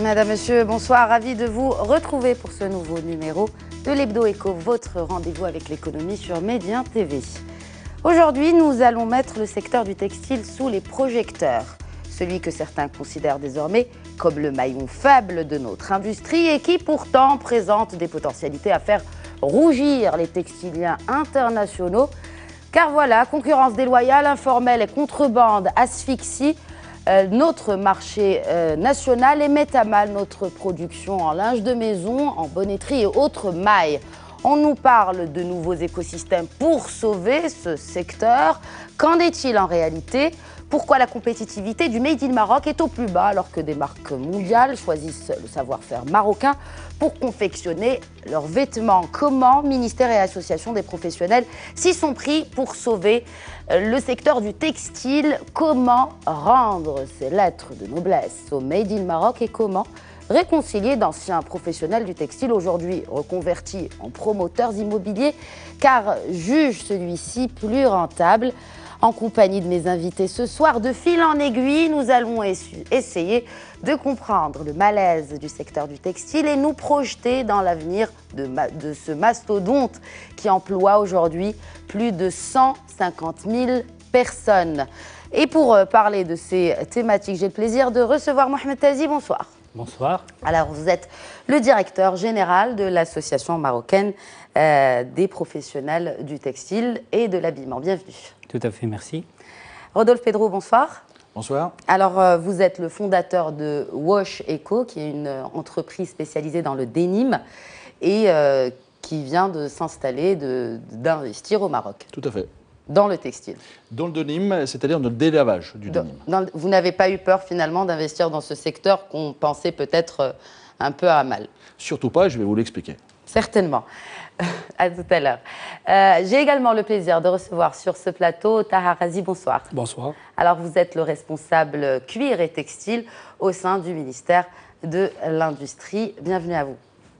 Madame, Monsieur, bonsoir. Ravi de vous retrouver pour ce nouveau numéro de l'Hebdo Éco, votre rendez-vous avec l'économie sur Médien TV. Aujourd'hui, nous allons mettre le secteur du textile sous les projecteurs. Celui que certains considèrent désormais comme le maillon faible de notre industrie et qui pourtant présente des potentialités à faire rougir les textiliens internationaux. Car voilà, concurrence déloyale, informelle et contrebande asphyxie notre marché national et met à mal notre production en linge de maison, en bonneterie et autres mailles. On nous parle de nouveaux écosystèmes pour sauver ce secteur. Qu'en est-il en réalité ? Pourquoi la compétitivité du Made in Maroc est au plus bas alors que des marques mondiales choisissent le savoir-faire marocain pour confectionner leurs vêtements ? Comment ministère et associations des professionnels s'y sont pris pour sauver le secteur du textile ? Comment rendre ces lettres de noblesse au Made in Maroc et comment réconcilier d'anciens professionnels du textile aujourd'hui reconvertis en promoteurs immobiliers car jugent celui-ci plus rentable ? En compagnie de mes invités ce soir, de fil en aiguille, nous allons essayer de comprendre le malaise du secteur du textile et nous projeter dans l'avenir de ce mastodonte qui emploie aujourd'hui plus de 150 000 personnes. Et pour parler de ces thématiques, j'ai le plaisir de recevoir Mohamed Tazi. Bonsoir. Bonsoir. Alors, vous êtes le directeur général de l'association marocaine des professionnels du textile et de l'habillement. Bienvenue. Tout à fait, merci. Rodolphe Pedro, bonsoir. Bonsoir. Alors, vous êtes le fondateur de Wash Eco, qui est une entreprise spécialisée dans le denim et qui vient de s'installer, d'investir au Maroc. Tout à fait. Dans le textile. Dans le denim, c'est-à-dire dans le délavage du denim. Vous n'avez pas eu peur finalement d'investir dans ce secteur qu'on pensait peut-être un peu à mal? Surtout pas, je vais vous l'expliquer. Certainement. À tout à l'heure. J'ai également le plaisir de recevoir sur ce plateau Taha Razi. Bonsoir. Bonsoir. Alors, vous êtes le responsable cuir et textile au sein du ministère de l'Industrie. Bienvenue à vous.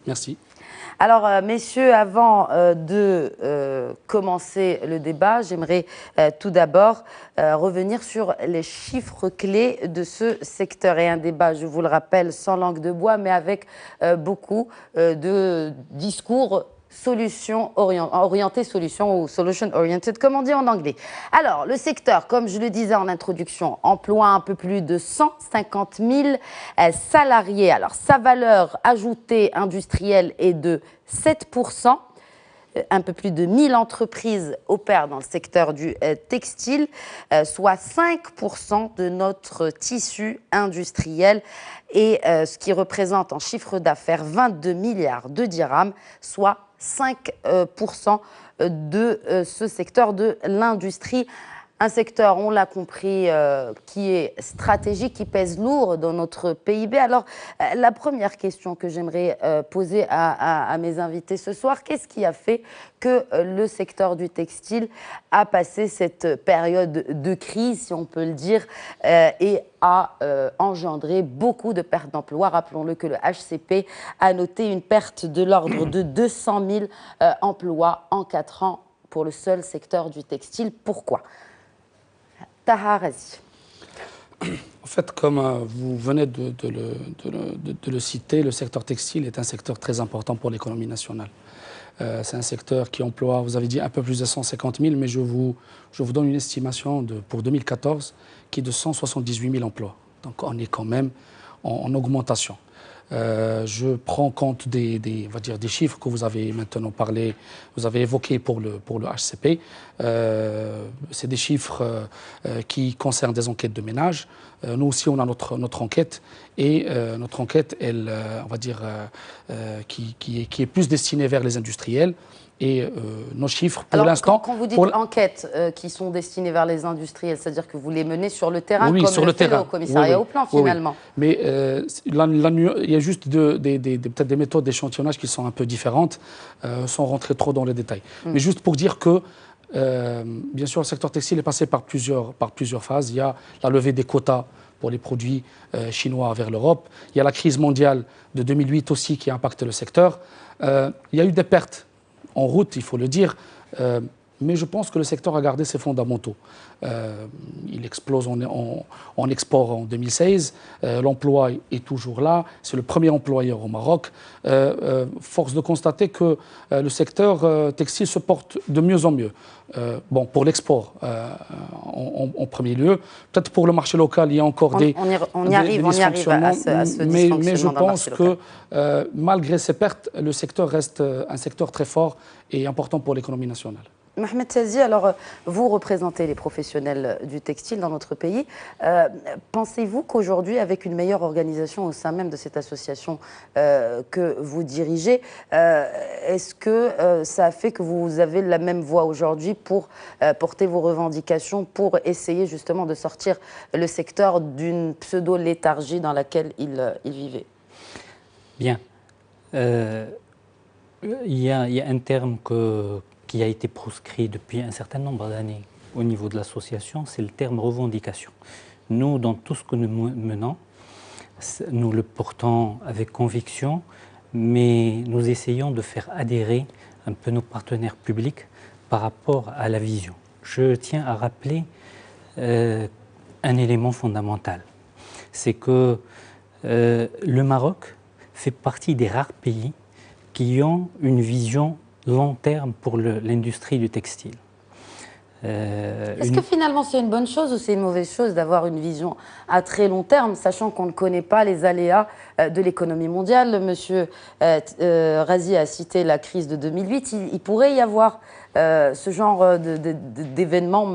Merci. Alors, messieurs, avant de commencer le débat, j'aimerais tout d'abord revenir sur les chiffres clés de ce secteur. Et un débat, je vous le rappelle, sans langue de bois, mais avec beaucoup de discours orienté solution ou solution oriented, comme on dit en anglais. Alors, le secteur, comme je le disais en introduction, emploie un peu plus de 150 000 salariés. Alors, sa valeur ajoutée industrielle est de 7%. Un peu plus de 1000 entreprises opèrent dans le secteur du textile, soit 5% de notre tissu industriel, et ce qui représente en chiffre d'affaires 22 milliards de dirhams, soit 5% de ce secteur de l'industrie. Un secteur, on l'a compris, qui est stratégique, qui pèse lourd dans notre PIB. Alors, la première question que j'aimerais poser à mes invités ce soir, qu'est-ce qui a fait que le secteur du textile a passé cette période de crise, si on peut le dire, et a engendré beaucoup de pertes d'emplois? Rappelons-le que le HCP a noté une perte de l'ordre de 200 000 emplois en 4 ans pour le seul secteur du textile. Pourquoi ? Taha Razi. En fait, comme vous venez de le citer, le secteur textile est un secteur très important pour l'économie nationale. C'est un secteur qui emploie, vous avez dit, un peu plus de 150 000, mais je vous donne une estimation pour 2014 qui est de 178 000 emplois. Donc on est quand même en augmentation. Je prends compte on va dire des chiffres que vous avez maintenant parlé, vous avez évoqués pour le HCP. C'est des chiffres qui concernent des enquêtes de ménage. Nous aussi, on a notre enquête, et notre enquête, elle, on va dire, qui est plus destinée vers les industriels. Et nos chiffres, pour l'instant... Quand vous dites enquêtes qui sont destinées vers les industriels, c'est-à-dire que vous les menez sur le terrain, oui, comme sur le terrain, au commissariat au plan, finalement. Oui. Mais il y a juste peut-être des méthodes d'échantillonnage qui sont un peu différentes, sans rentrer trop dans les détails. Mais juste pour dire que, bien sûr, le secteur textile est passé par plusieurs phases. Il y a la levée des quotas pour les produits chinois vers l'Europe. Il y a la crise mondiale de 2008 aussi qui a impacté le secteur. Il y a eu des pertes en route, il faut le dire, mais je pense que le secteur a gardé ses fondamentaux. Il explose en export en 2016, l'emploi est toujours là, c'est le premier employeur au Maroc. Force de constater que le secteur textile se porte de mieux en mieux. Bon, pour l'export en premier lieu, peut-être pour le marché local, il y a encore on y arrive à ce dysfonctionnement. Mais je pense que malgré ces pertes, le secteur reste un secteur très fort et important pour l'économie nationale. Mohamed Tazi, alors vous représentez les professionnels du textile dans notre pays. Pensez-vous qu'aujourd'hui, avec une meilleure organisation au sein même de cette association que vous dirigez, est-ce que ça a fait que vous avez la même voix aujourd'hui pour porter vos revendications, pour essayer justement de sortir le secteur d'une pseudo-léthargie dans laquelle il vivait? Bien. Il y a un terme qui a été proscrit depuis un certain nombre d'années au niveau de l'association, c'est le terme revendication. Nous, dans tout ce que nous menons, nous le portons avec conviction, mais nous essayons de faire adhérer un peu nos partenaires publics par rapport à la vision. Je tiens à rappeler un élément fondamental, c'est que le Maroc fait partie des rares pays qui ont une vision long terme pour l'industrie du textile. Est-ce que finalement c'est une bonne chose ou c'est une mauvaise chose d'avoir une vision à très long terme, sachant qu'on ne connaît pas les aléas de l'économie mondiale? Monsieur Razi a cité la crise de 2008. Il pourrait y avoir ce genre d'événements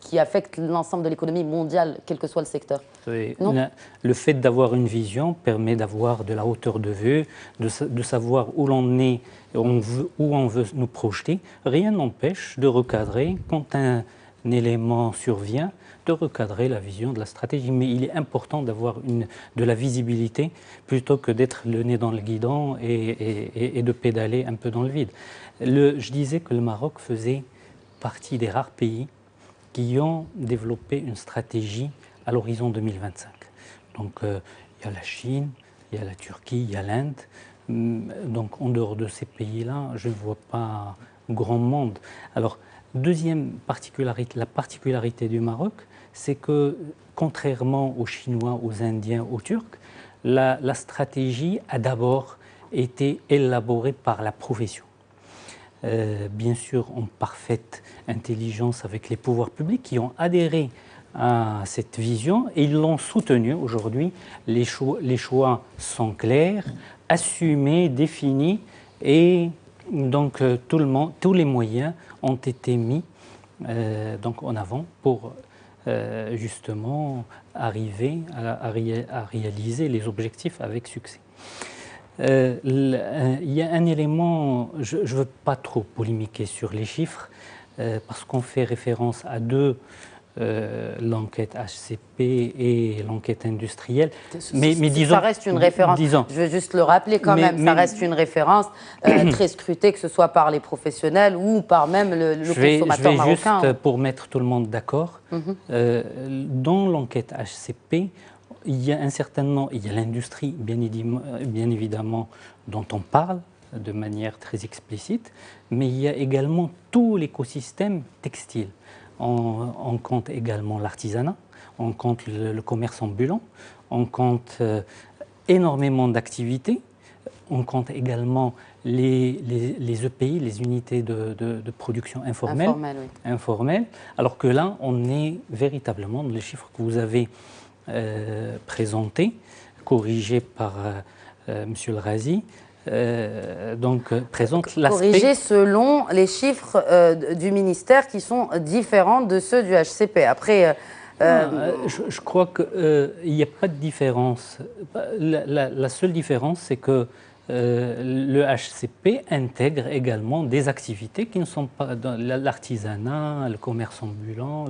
qui affectent l'ensemble de l'économie mondiale, quel que soit le secteur. Oui. Le fait d'avoir une vision permet d'avoir de la hauteur de vue, de savoir où l'on est, où on veut nous projeter. Rien n'empêche de recadrer, quand un élément survient, de recadrer la vision de la stratégie. Mais il est important d'avoir de la visibilité plutôt que d'être le nez dans le guidon et de pédaler un peu dans le vide. Je disais que le Maroc faisait partie des rares pays qui ont développé une stratégie à l'horizon 2025. Donc, il y a la Chine, il y a la Turquie, il y a l'Inde. Donc, en dehors de ces pays-là, je ne vois pas grand monde. Alors, deuxième particularité, la particularité du Maroc, c'est que, contrairement aux Chinois, aux Indiens, aux Turcs, la stratégie a d'abord été élaborée par la profession. Bien sûr en parfaite intelligence avec les pouvoirs publics qui ont adhéré à cette vision et ils l'ont soutenue. Aujourd'hui, les choix sont clairs, assumés, définis et donc tous les moyens ont été mis donc en avant pour justement arriver à réaliser les objectifs avec succès. Il y a un élément, je ne veux pas trop polémiquer sur les chiffres, parce qu'on fait référence à deux, l'enquête HCP et l'enquête industrielle. Mais disons, ça reste une référence, je veux juste le rappeler quand même, ça reste une référence très scrutée, que ce soit par les professionnels ou par même le consommateur marocain. Juste pour mettre tout le monde d'accord, dans l'enquête HCP, il y a il y a l'industrie, bien évidemment, dont on parle de manière très explicite, mais il y a également tout l'écosystème textile. On compte également l'artisanat, on compte le commerce ambulant, on compte énormément d'activités, on compte également les EPI, les unités de production informelle, alors que là, on est véritablement dans les chiffres que vous avez présenté, corrigé par M. El Razi, présente l'aspect... Corrigé selon les chiffres du ministère qui sont différents de ceux du HCP. Après... je crois qu'il n'y a pas de différence. La seule différence, c'est que le HCP intègre également des activités qui ne sont pas dans l'artisanat, le commerce ambulant,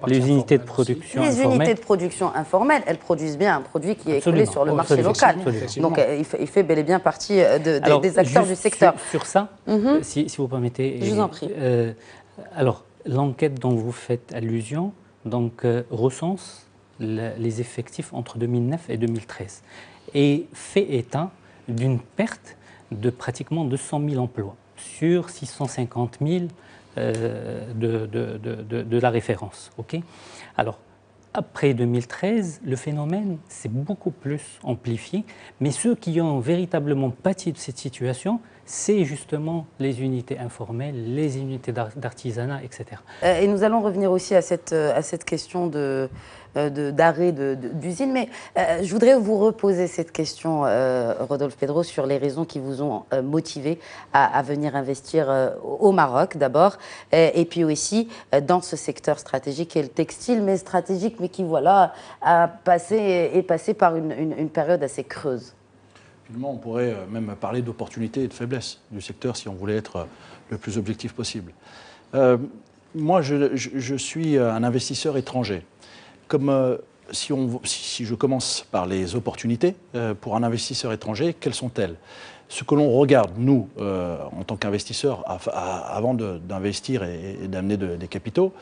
les unités de production informelles. Les unités de production informelles, elles produisent bien un produit qui est écoulé sur le marché local. Donc il fait bel et bien partie des acteurs du secteur. Sur ça, si vous permettez. Je vous en prie. Alors, l'enquête dont vous faites allusion recense les effectifs entre 2009 et 2013 et fait état d'une perte de pratiquement 200 000 emplois sur 650 000 de la référence. Okay, alors, après 2013, le phénomène s'est beaucoup plus amplifié, mais ceux qui ont véritablement pâti de cette situation, c'est justement les unités informelles, les unités d'artisanat, etc. Et nous allons revenir aussi à cette question d'arrêt d'usine, mais je voudrais vous reposer cette question, Rodolphe Pedro, sur les raisons qui vous ont motivé à venir investir au Maroc d'abord, et puis aussi dans ce secteur stratégique qui est le textile, mais stratégique, mais qui voilà, est passé par une période assez creuse. Finalement, on pourrait même parler d'opportunités et de faiblesses du secteur si on voulait être le plus objectif possible. Moi, je suis un investisseur étranger. Comme si je commence par les opportunités, pour un investisseur étranger, quelles sont-elles? Ce que l'on regarde, nous, en tant qu'investisseurs, avant d'investir et d'amener des capitaux,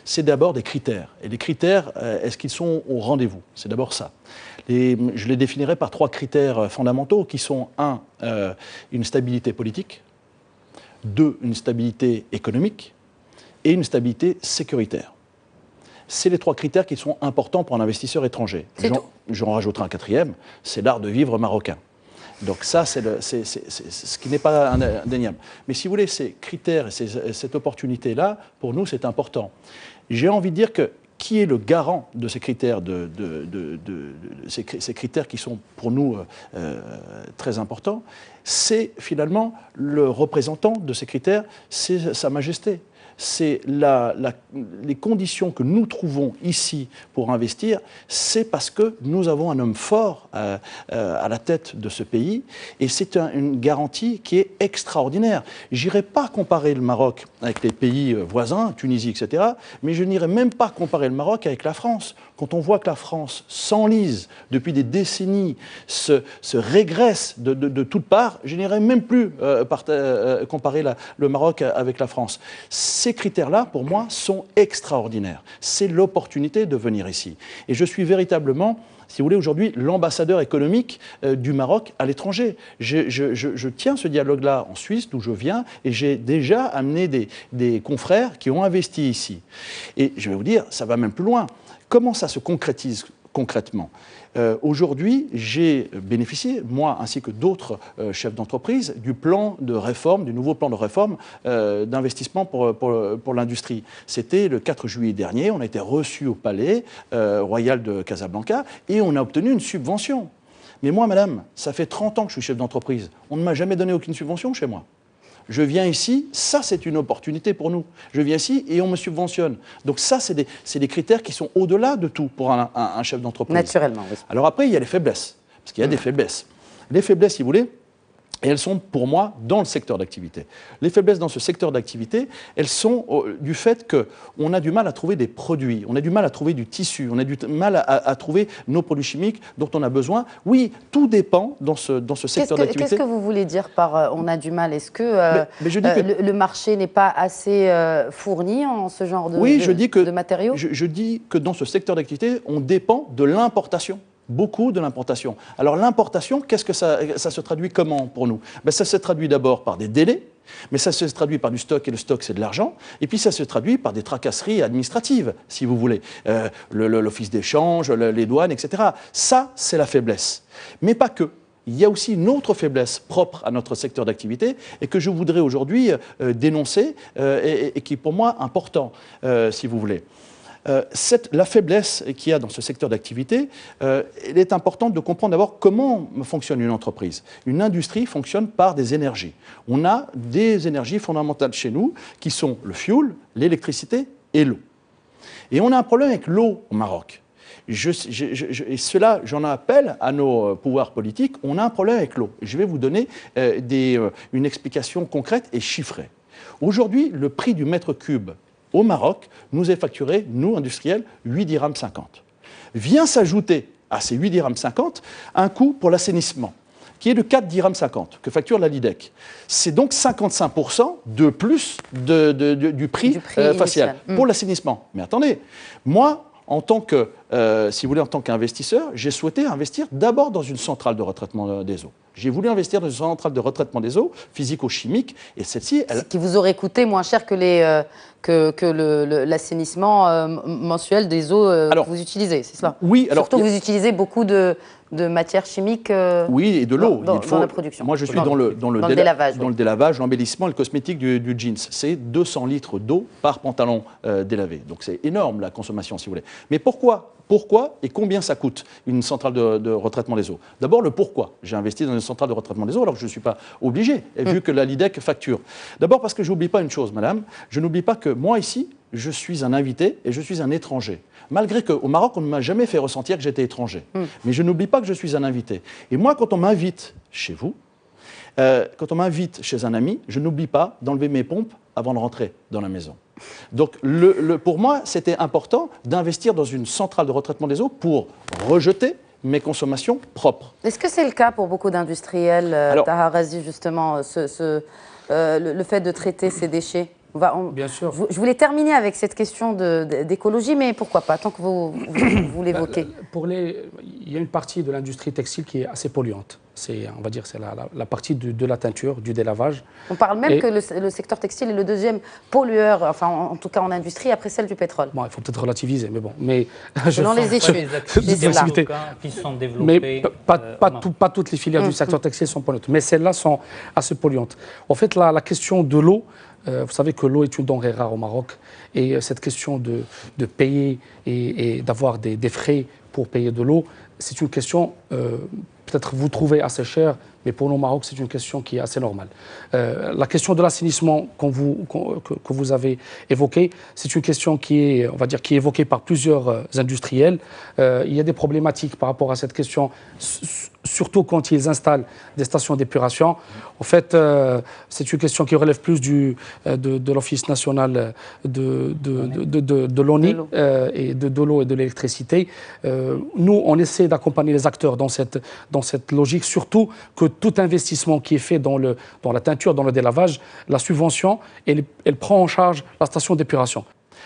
c'est d'abord des critères. Et les critères, est-ce qu'ils sont au rendez-vous? C'est d'abord ça. Je les définirais par 3 critères fondamentaux qui sont 1, une stabilité politique, 2, une stabilité économique et une stabilité sécuritaire. C'est les 3 critères qui sont importants pour un investisseur étranger. J'en rajouterai un 4e, c'est l'art de vivre marocain. Donc ça, c'est ce qui n'est pas indéniable. Mais si vous voulez, ces critères et cette opportunité-là, pour nous, c'est important. J'ai envie de dire que qui est le garant de ces critères, ces critères qui sont pour nous très importants, c'est finalement le représentant de ces critères, c'est Sa Majesté. C'est les conditions que nous trouvons ici pour investir, c'est parce que nous avons un homme fort à la tête de ce pays, et c'est une garantie qui est extraordinaire. Je n'irai pas comparer le Maroc avec les pays voisins, Tunisie, etc., mais je n'irai même pas comparer le Maroc avec la France. Quand on voit que la France s'enlise depuis des décennies, se régresse de toutes parts, je n'irai même plus comparer le Maroc avec la France. Ces critères-là, pour moi, sont extraordinaires. C'est l'opportunité de venir ici. Et je suis véritablement, si vous voulez, aujourd'hui, l'ambassadeur économique du Maroc à l'étranger. Je tiens ce dialogue-là en Suisse, d'où je viens, et j'ai déjà amené des confrères qui ont investi ici. Et je vais vous dire, ça va même plus loin. Comment ça se concrétise concrètement? Aujourd'hui, j'ai bénéficié, moi ainsi que d'autres chefs d'entreprise, du plan de réforme, du nouveau plan de réforme d'investissement pour l'industrie. C'était le 4 juillet dernier, on a été reçus au Palais Royal de Casablanca et on a obtenu une subvention. Mais moi, madame, ça fait 30 ans que je suis chef d'entreprise. On ne m'a jamais donné aucune subvention chez moi. Je viens ici, ça c'est une opportunité pour nous. Je viens ici et on me subventionne. Donc ça, c'est des critères qui sont au-delà de tout pour un chef d'entreprise. Naturellement, oui. Alors après, il y a les faiblesses, parce qu'il y a des faiblesses. Les faiblesses, si vous voulez, et elles sont pour moi dans le secteur d'activité. Les faiblesses dans ce secteur d'activité, elles sont du fait qu'on a du mal à trouver des produits, on a du mal à trouver du tissu, on a du mal à trouver nos produits chimiques dont on a besoin. Oui, tout dépend dans ce secteur d'activité. Qu'est-ce que vous voulez dire par on a du mal? Est-ce que, le marché n'est pas assez fourni en ce genre de matériaux? Je dis que dans ce secteur d'activité, on dépend de l'importation. Beaucoup de l'importation. Alors l'importation, qu'est-ce que ça se traduit comment pour nous? Ça se traduit d'abord par des délais, mais ça se traduit par du stock, et le stock c'est de l'argent, et puis ça se traduit par des tracasseries administratives, si vous voulez. L'office d'échange, les douanes, etc. Ça, c'est la faiblesse. Mais pas que. Il y a aussi une autre faiblesse propre à notre secteur d'activité et que je voudrais aujourd'hui dénoncer et qui est pour moi important, si vous voulez. La faiblesse qu'il y a dans ce secteur d'activité, il est important de comprendre d'abord comment fonctionne une entreprise. Une industrie fonctionne par des énergies. On a des énergies fondamentales chez nous qui sont le fioul, l'électricité et l'eau. Et on a un problème avec l'eau au Maroc. Et cela, j'en appelle à nos pouvoirs politiques, on a un problème avec l'eau. Je vais vous donner une explication concrète et chiffrée. Aujourd'hui, le prix du mètre cube au Maroc nous est facturé, nous, industriels, 8 dirhams 50. Vient s'ajouter à ces 8 dirhams 50 un coût pour l'assainissement, qui est de 4 dirhams 50, que facture la LIDEC. C'est donc 55% de plus du prix facial pour l'assainissement. Mais attendez, moi, en tant que si vous voulez, en tant qu'investisseur, j'ai souhaité investir d'abord dans une centrale de retraitement des eaux. J'ai voulu investir dans une centrale de retraitement des eaux, physico-chimique, et celle-ci... Ce qui vous aurait coûté moins cher que l'assainissement mensuel des eaux que vous utilisez, c'est cela? Oui. Surtout que vous utilisez beaucoup de matières chimiques oui, et de l'eau. dans la production. Moi, je suis dans le délavage. Dans le délavage, l'embellissement et le cosmétique du jeans. C'est 200 litres d'eau par pantalon délavé. Donc c'est énorme la consommation, si vous voulez. Mais pourquoi et combien ça coûte une centrale de retraitement des eaux? D'abord, le pourquoi. J'ai investi dans une centrale de retraitement des eaux alors que je ne suis pas obligé, vu que la LIDEC facture. D'abord parce que je n'oublie pas une chose, madame. Je n'oublie pas que moi, ici, je suis un invité et je suis un étranger. Malgré qu'au Maroc, on ne m'a jamais fait ressentir que j'étais étranger. Mais je n'oublie pas que je suis un invité. Et moi, quand on m'invite chez vous, quand on m'invite chez un ami, je n'oublie pas d'enlever mes pompes avant de rentrer dans la maison. Donc, pour moi, c'était important d'investir dans une centrale de retraitement des eaux pour rejeter mes consommations propres. Est-ce que c'est le cas pour beaucoup d'industriels, Taha Razi, justement, le fait de traiter ces déchets? Bien sûr. Je voulais terminer avec cette question d'écologie, mais pourquoi pas, tant que vous l'évoquez. Il y a une partie de l'industrie textile qui est assez polluante. On va dire c'est la partie de la teinture, du délavage. On parle même que le secteur textile est le deuxième pollueur, enfin en tout cas en industrie, après celle du pétrole. Bon, il faut peut-être relativiser, mais bon. Mais selon les études qui sont développées. Mais pas toutes les filières du secteur textile sont polluantes, mais celles-là sont assez polluantes. En fait, la question de l'eau, vous savez que l'eau est une denrée rare au Maroc, et cette question de payer et d'avoir des frais pour payer de l'eau, c'est une question, peut-être vous trouvez assez chère, mais pour nous au Maroc, c'est une question qui est assez normale. La question de l'assainissement que vous avez évoquée, c'est une question qui est, on va dire, qui est évoquée par plusieurs industriels. Il y a des problématiques par rapport à cette question, surtout quand ils installent des stations d'épuration. En fait, c'est une question qui relève plus de l'Office national de l'ONI et de l'eau et de l'électricité. Nous, on essaie d'accompagner les acteurs dans cette logique, surtout que tout investissement qui est fait dans la teinture, dans le délavage, la subvention, elle prend en charge la station d'épuration.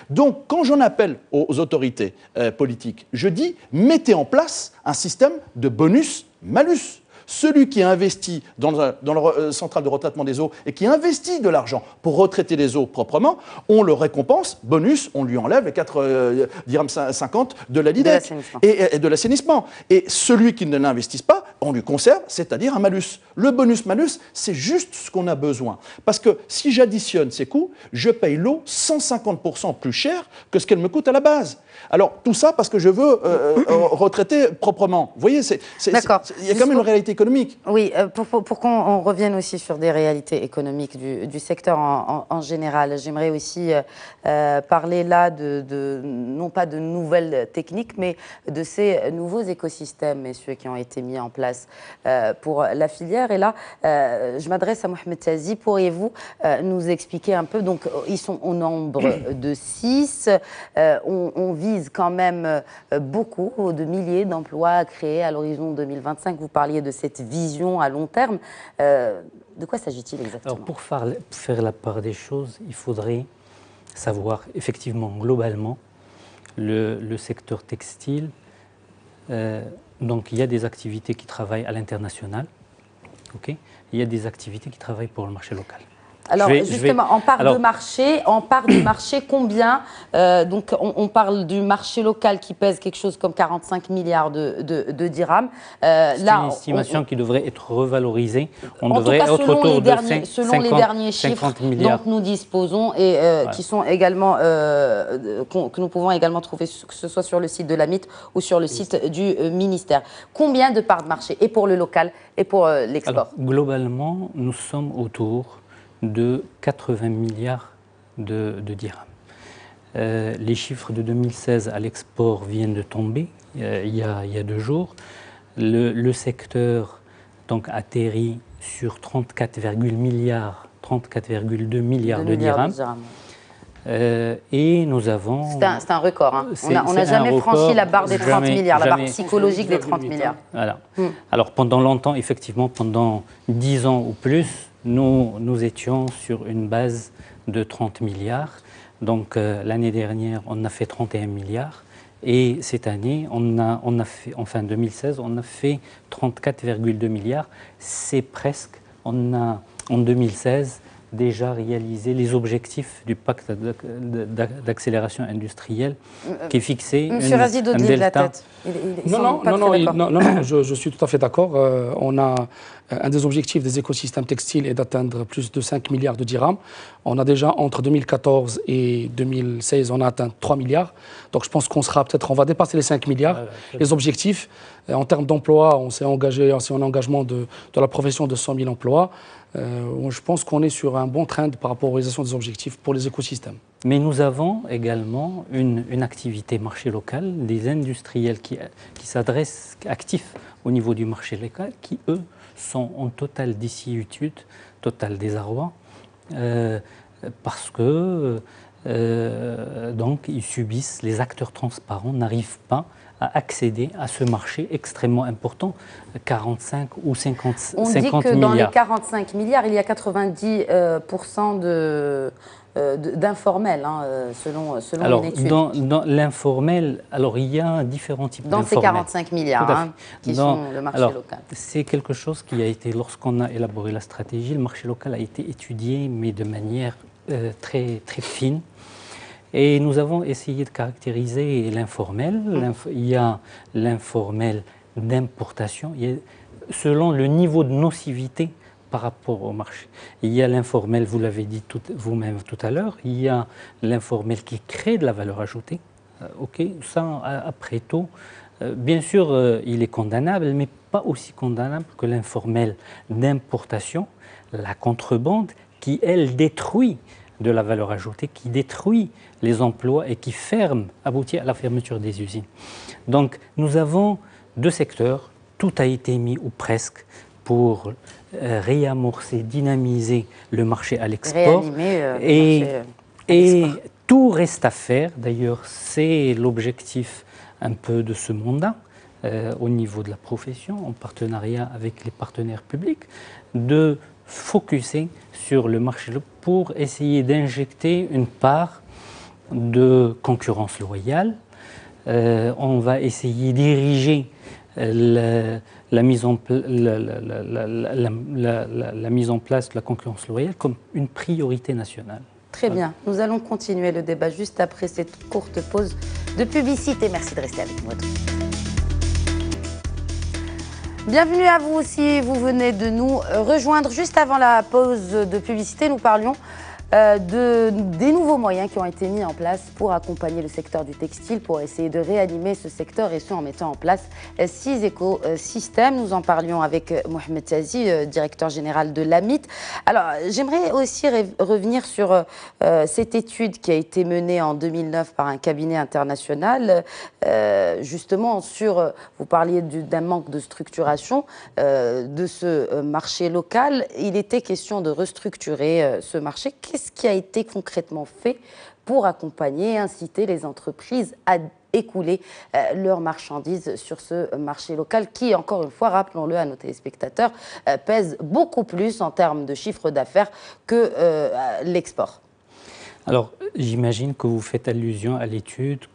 Donc, quand j'en appelle aux autorités politiques, je dis mettez en place un système de bonus-malus. Celui qui investit dans la centrale de retraitement des eaux et qui investit de l'argent pour retraiter les eaux proprement, on le récompense, bonus, on lui enlève les 4,50 dirhams de la LIDEC et de l'assainissement. Et celui qui ne l'investit pas, on lui conserve, c'est-à-dire un malus. Le bonus-malus, c'est juste ce qu'on a besoin. Parce que si j'additionne ces coûts, je paye l'eau 150% plus cher que ce qu'elle me coûte à la base. Alors, tout ça parce que je veux retraiter proprement. Vous voyez, il y a quand même une réalité économique. Oui, pour qu'on revienne aussi sur des réalités économiques du secteur en général, j'aimerais aussi parler là non pas de nouvelles techniques, mais de ces nouveaux écosystèmes, messieurs, qui ont été mis en place pour la filière. Et là, je m'adresse à Mohamed Tazi. Pourriez-vous nous expliquer un peu? Donc, ils sont au nombre de 6. On vise quand même beaucoup de milliers d'emplois à créer à l'horizon 2025. Vous parliez de cette vision à long terme. De quoi s'agit-il exactement? Alors, pour faire la part des choses, il faudrait savoir effectivement globalement le secteur textile. Donc il y a des activités qui travaillent à l'international. Okay, il y a des activités qui travaillent pour le marché local. Alors justement, en part de marché, combien donc on parle du marché local qui pèse quelque chose comme 45 milliards de dirhams. C'est une estimation qui devrait être revalorisée. On devrait être autour de 50 les derniers chiffres dont nous disposons et qui sont également que nous pouvons également trouver, que ce soit sur le site de l'AMIT ou sur le site du ministère. Combien de parts de marché, et pour le local et pour l'export? Globalement, nous sommes autour de 80 milliards de dirhams. Les chiffres de 2016 à l'export viennent de tomber il y a 2 jours. Le secteur donc atterrit sur 34,2 milliards de dirhams. Et nous avons... C'est un record. Hein. On n'a jamais franchi la barre des 30 milliards, la barre psychologique des 30 milliards. Voilà. Alors pendant longtemps, effectivement, pendant 10 ans ou plus, nous étions sur une base de 30 milliards. Donc l'année dernière, on a fait 31 milliards. Et cette année, on a fait, enfin 2016, on a fait 34,2 milliards. C'est presque, on a en 2016 déjà réalisé les objectifs du pacte d'accélération industrielle qui est fixé Monsieur Razi un d'Audely de la delta. tête. Il semble pas très d'accord. Non, je suis tout à fait d'accord. On a un des objectifs des écosystèmes textiles est d'atteindre plus de 5 milliards de dirhams. On a déjà, entre 2014 et 2016, on a atteint 3 milliards. Donc je pense qu'on sera peut-être, on va dépasser les 5 milliards. Les objectifs, en termes d'emploi, on s'est engagé, c'est un engagement de la profession de 100 000 emplois. Je pense qu'on est sur un bon trend par rapport aux réalisations des objectifs pour les écosystèmes. Mais nous avons également une activité marché local, des industriels qui s'adressent actifs au niveau du marché local, qui eux sont en totale désuétude, total désarroi, parce que donc ils subissent, les acteurs transparents n'arrivent pas à accéder à ce marché extrêmement important, 45 ou 50 milliards. On dit que dans les 45 milliards, il y a 90% d'informel, selon alors, une étude. Dans l'informel, alors il y a différents types d'informel. Dans ces 45 milliards qui sont le marché local. C'est quelque chose qui a été, lorsqu'on a élaboré la stratégie, le marché local a été étudié, mais de manière très, très fine. Et nous avons essayé de caractériser l'informel. Il y a l'informel d'importation, selon le niveau de nocivité par rapport au marché. Il y a l'informel, vous l'avez dit vous-même tout à l'heure, il y a l'informel qui crée de la valeur ajoutée. Ça, après tout, bien sûr, il est condamnable, mais pas aussi condamnable que l'informel d'importation, la contrebande, qui, elle, détruit de la valeur ajoutée, qui détruit les emplois et qui aboutit à la fermeture des usines. Donc, nous avons deux secteurs, tout a été mis, ou presque, pour réamorcer, dynamiser le marché à l'export. Et tout reste à faire. D'ailleurs, c'est l'objectif un peu de ce mandat au niveau de la profession, en partenariat avec les partenaires publics, de focuser sur le marché pour essayer d'injecter une part de concurrence loyale. On va essayer d'ériger la mise en place de la concurrence loyale comme une priorité nationale. Très bien. Nous allons continuer le débat juste après cette courte pause de publicité. Merci de rester avec nous. Bienvenue à vous si vous venez de nous rejoindre. Juste avant la pause de publicité, nous parlions des nouveaux moyens qui ont été mis en place pour accompagner le secteur du textile, pour essayer de réanimer ce secteur, et ce en mettant en place 6 écosystèmes. Nous en parlions avec Mohamed Tazi, directeur général de l'AMIT. Alors, j'aimerais aussi revenir sur cette étude qui a été menée en 2009 par un cabinet international, justement sur, vous parliez d'un manque de structuration de ce marché local. Il était question de restructurer ce marché. Qu'est-ce qui a été concrètement fait pour accompagner et inciter les entreprises à écouler leurs marchandises sur ce marché local qui, encore une fois, rappelons-le à nos téléspectateurs, pèse beaucoup plus en termes de chiffre d'affaires que l'export? Alors, j'imagine que vous faites allusion à l'étude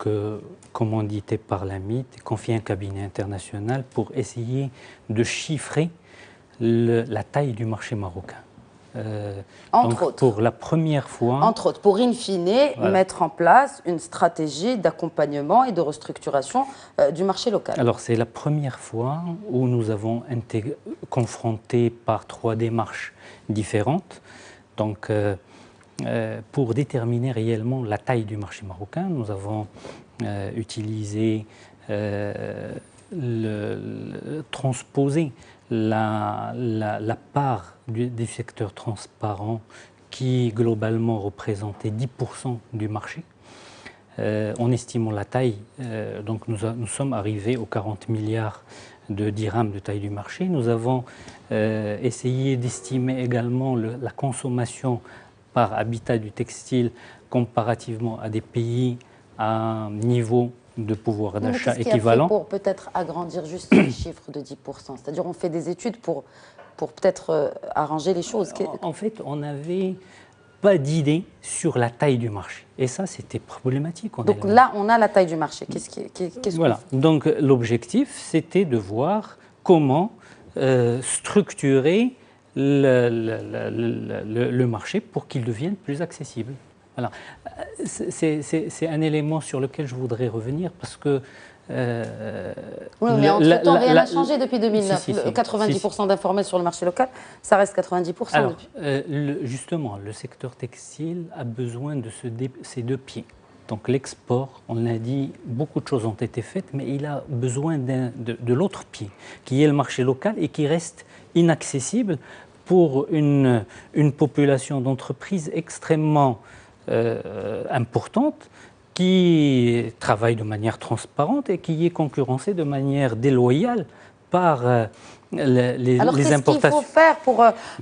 commanditée par l'AMIT, confiée à un cabinet international pour essayer de chiffrer la taille du marché marocain. Entre autres. Pour la première fois. Entre autres, pour in fine, mettre en place une stratégie d'accompagnement et de restructuration du marché local. Alors, c'est la première fois où nous avons confronté par 3 démarches différentes. Donc, pour déterminer réellement la taille du marché marocain, nous avons utilisé, transposé la part du secteur transparent qui globalement représentait 10% du marché. En estimant la taille, donc nous sommes arrivés aux 40 milliards de dirhams de taille du marché. Nous avons essayé d'estimer également la consommation par habitat du textile comparativement à des pays à un niveau de pouvoir d'achat équivalent. Pour peut-être agrandir juste les chiffres de 10%, c'est-à-dire on fait des études pour peut-être arranger les choses. En fait, on avait pas d'idée sur la taille du marché. Et ça, c'était problématique. Donc là, on a la taille du marché. Voilà. Donc l'objectif, c'était de voir comment structurer le marché pour qu'il devienne plus accessible. Voilà. C'est un élément sur lequel je voudrais revenir parce que... oui, mais entre-temps, rien n'a changé depuis 2009. 90% d'informels sur le marché local, ça reste 90%. Alors, justement, le secteur textile a besoin de ces deux pieds. Donc l'export, on l'a dit, beaucoup de choses ont été faites, mais il a besoin de l'autre pied, qui est le marché local et qui reste inaccessible pour une population d'entreprises extrêmement importante qui travaille de manière transparente et qui est concurrencée de manière déloyale par les Alors, importations. Alors, qu'est-ce qu'il faut faire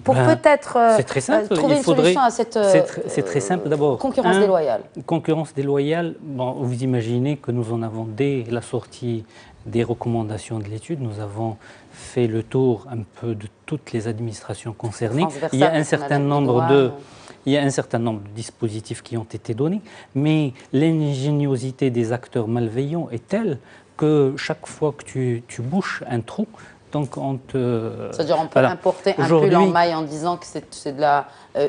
pour peut-être trouver une solution à cette c'est très simple. D'abord, concurrence déloyale. Concurrence déloyale, bon, vous imaginez que nous en avons dès la sortie des recommandations de l'étude. Nous avons fait le tour un peu de toutes les administrations concernées. Il y a un certain nombre de... Il y a un certain nombre de dispositifs qui ont été donnés, mais l'ingéniosité des acteurs malveillants est telle que chaque fois que tu bouches un trou, donc on te... C'est-à-dire on peut importer un pull en maille en disant que c'est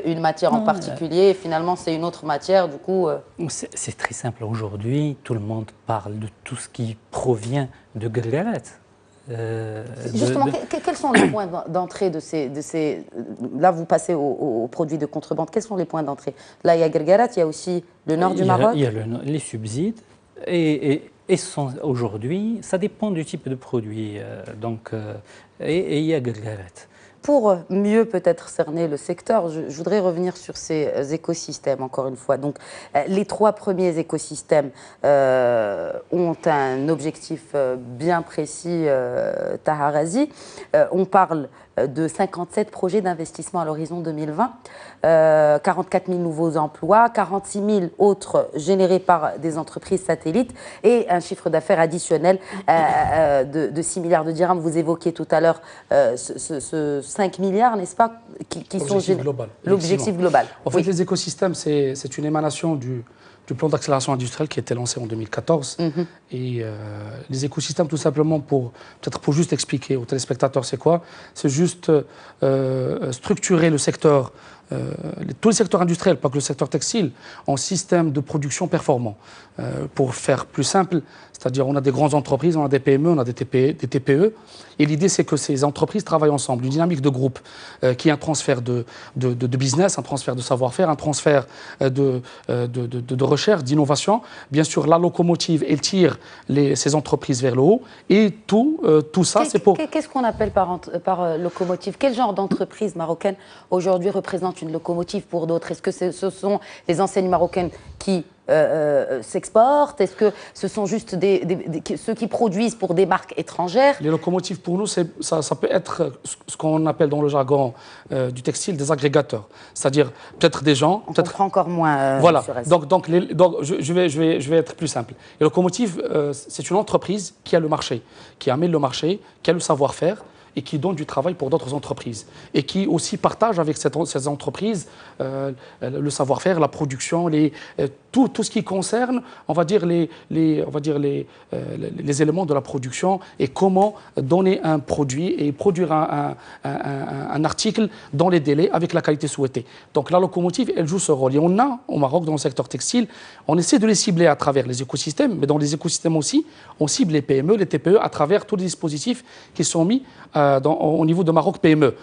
une matière en particulier, et finalement c'est une autre matière, du coup... C'est très simple. Aujourd'hui, tout le monde parle de tout ce qui provient de Guelgarat. Justement, quels sont les points d'entrée de ces... Là, vous passez aux produits de contrebande. Quels sont les points d'entrée? Là, il y a Guelgarat, il y a aussi le nord du Maroc. Il y a les subsides. Et aujourd'hui, ça dépend du type de produit. Et il y a Guelgarat. Pour mieux peut-être cerner le secteur, je voudrais revenir sur ces écosystèmes, encore une fois. Donc, les trois premiers écosystèmes ont un objectif bien précis, Taharazi. On parle de 57 projets d'investissement à l'horizon 2020, 44 000 nouveaux emplois, 46 000 autres générés par des entreprises satellites et un chiffre d'affaires additionnel de 6 milliards de dirhams. Vous évoquiez tout à l'heure ce 5 milliards, n'est-ce pas, qui sont l'objectif global. En fait, les écosystèmes, c'est une émanation du plan d'accélération industrielle qui a été lancé en 2014. Et les écosystèmes, tout simplement, peut-être pour juste expliquer aux téléspectateurs c'est quoi, c'est juste structurer le secteur, tous les secteurs industriels, pas que le secteur textile, en système de production performant. Pour faire plus simple, c'est-à-dire on a des grandes entreprises, on a des PME, on a des TPE, et l'idée c'est que ces entreprises travaillent ensemble, une dynamique de groupe qui est un transfert de business, un transfert de savoir-faire, un transfert de recherche, d'innovation. Bien sûr, la locomotive, elle tire ces entreprises vers le haut, et tout ça, c'est pour... Qu'est-ce qu'on appelle par locomotive? Quel genre d'entreprise marocaine aujourd'hui représente une locomotive pour d'autres? Est-ce que ce sont les enseignes marocaines qui s'exportent? Est-ce que ce sont juste ceux qui produisent pour des marques étrangères? Les locomotives, pour nous, ça peut être ce qu'on appelle dans le jargon du textile des agrégateurs. C'est-à-dire peut-être des gens... On comprend encore moins. Voilà. Donc je vais être plus simple. Les locomotives, c'est une entreprise qui a le marché, qui amène le marché, qui a le savoir-faire, et qui donne du travail pour d'autres entreprises et qui aussi partage avec ces entreprises le savoir-faire, la production, tout ce qui concerne, on va dire, les éléments de la production et comment donner un produit et produire un article dans les délais avec la qualité souhaitée. Donc la locomotive, elle joue ce rôle. Et on a, au Maroc, dans le secteur textile, on essaie de les cibler à travers les écosystèmes, mais dans les écosystèmes aussi, on cible les PME, les TPE à travers tous les dispositifs qui sont mis au niveau de Maroc PME.